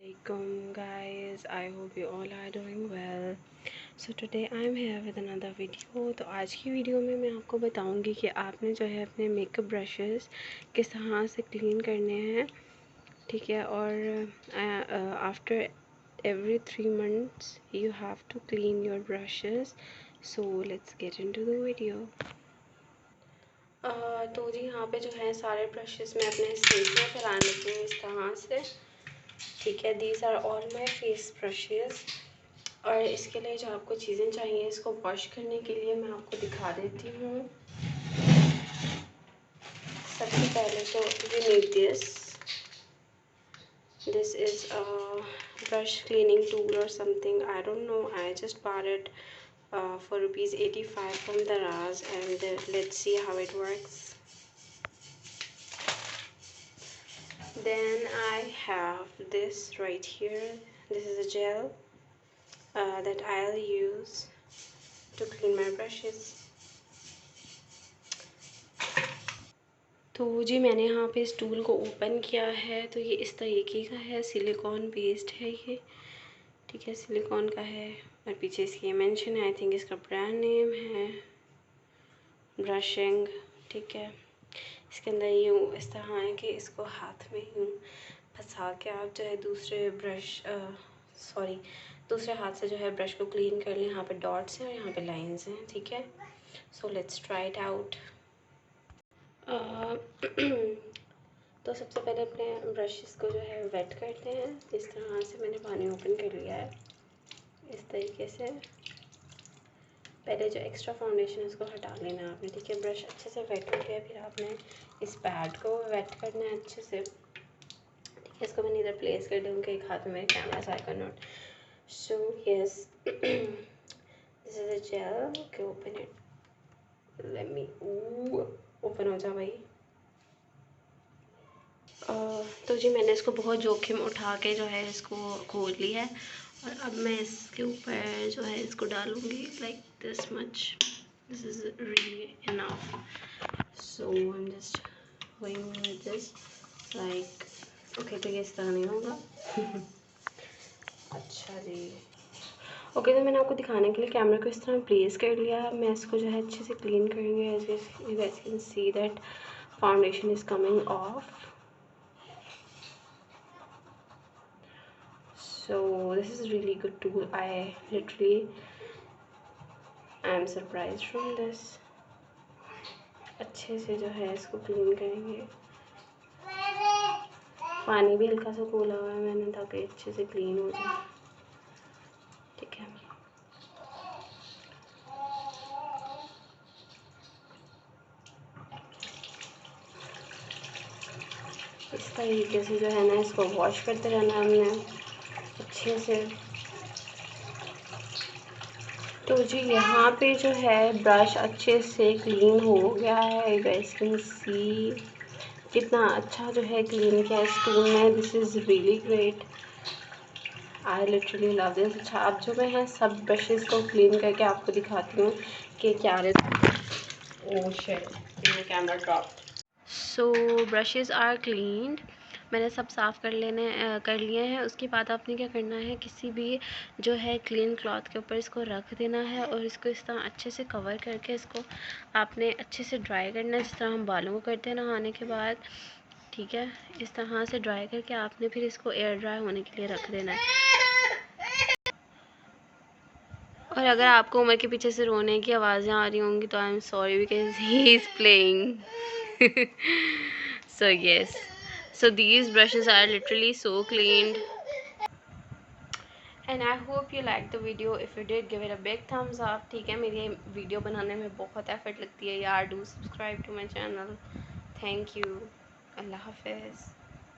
Welcome guys, I hope you all are doing well. So today I am here with another video. तो आज की video में मैं आपको बताऊंगी कि आपने जो है अपने मेकअप ब्रशेस किस तरह से क्लीन करने हैं, ठीक है। और after every 3 months you have to clean your brushes. So let's get into the video. तो जी यहाँ पे जो है सारे ब्रशेस मैं अपने सिंक में फैला लेती हूँ इस तरह से, ठीक है। These are all my face brushes. और इसके लिए जो आपको चीज़ें चाहिए इसको वॉश करने के लिए मैं आपको दिखा देती हूँ। सबसे पहले तो you need this is a brush cleaning tool और something, I don't know, I just bought it for ₹85 from Daraz, and let's see how it works. Then I have this right here. This is a gel that I'll use to clean my brushes. तो जी मैंने यहाँ पे इस tool को open किया है, तो ये इस तरीके का है, सिलिकॉन बेस्ड है ये, ठीक है, सिलिकॉन का है। और पीछे इसकी मेंशन है, आई थिंक इसका ब्रांड नेम है ब्रशिंग, ठीक है। इसके अंदर यूँ इस तरह है कि इसको हाथ में यूँ फंसा के आप जो है दूसरे हाथ से जो है ब्रश को क्लीन कर लें। यहाँ पे डॉट्स हैं और यहाँ पे लाइंस हैं, ठीक है। So let's try it out. तो सबसे पहले अपने ब्रशेस को जो है वेट करते हैं। इस तरह से मैंने पानी ओपन कर लिया है, इस तरीके से। पहले जो एक्स्ट्रा फाउंडेशन है उसको हटा लेना है आपने, ठीक है। ब्रश अच्छे से वेट हो गया, फिर आपने इस पैड को वेट करना है अच्छे से, ठीक है। इसको मैंने इधर प्लेस कर दूँगी, एक हाथ में मेरे कैमरा से I can not show, yes. This is a gel, okay, open it, let me, open हो जा भाई। तो जी मैंने इसको बहुत जोखिम उठा के जो है इसको खोल लिया है, और अब मैं इसके ऊपर जो है इसको डालूँगी like this much. This is really enough. So I am just going with this like, okay. तो ये इस तरह नहीं होगा। अच्छा जी, ओके। तो मैंने आपको दिखाने के लिए कैमरा को इस तरह प्लेस कर लिया। मैं इसको जो है अच्छे से क्लीन करेंगे। As you guys can see that foundation is coming off. So this is really good tool. I am surprised from this. अच्छे से जो है इसको क्लीन करेंगे। पानी भी हल्का सा खोला हुआ है मैंने ताकि अच्छे से क्लीन हो जाए, ठीक है। इस तरीके से जो है ना इसको वॉश करते रहना हमने अच्छे से। तो जी यहाँ पे जो है ब्रश अच्छे से क्लीन हो गया है। गाइस कैन सी कितना अच्छा जो है क्लीन किया इस टूल ने। This is really great, I literally love this. अच्छा, अब जो मैं है सब ब्रशेस को क्लीन करके आपको दिखाती हूँ कि क्या oh shit, camera drop. So brushes are cleaned, मैंने सब साफ़ कर लिए हैं। उसके बाद आपने क्या करना है, किसी भी जो है क्लीन क्लॉथ के ऊपर इसको रख देना है, और इसको इस तरह अच्छे से कवर करके इसको आपने अच्छे से ड्राई करना है, जिस तरह हम बालों को करते हैं नहाने के बाद, ठीक है। इस तरह से ड्राई करके आपने फिर इसको एयर ड्राई होने के लिए रख देना है। और अगर आपको उमर के पीछे से रोने की आवाज़ें आ रही होंगी तो I am sorry because he is playing. So yes, so these brushes are literally so cleaned, and I hope you liked the video. If you did, give it a big thumbs up, ठीक है। मेरी video बनाने में बहुत effort लगती है यार. Do subscribe to my channel. Thank you. अल्लाह हाफिज़.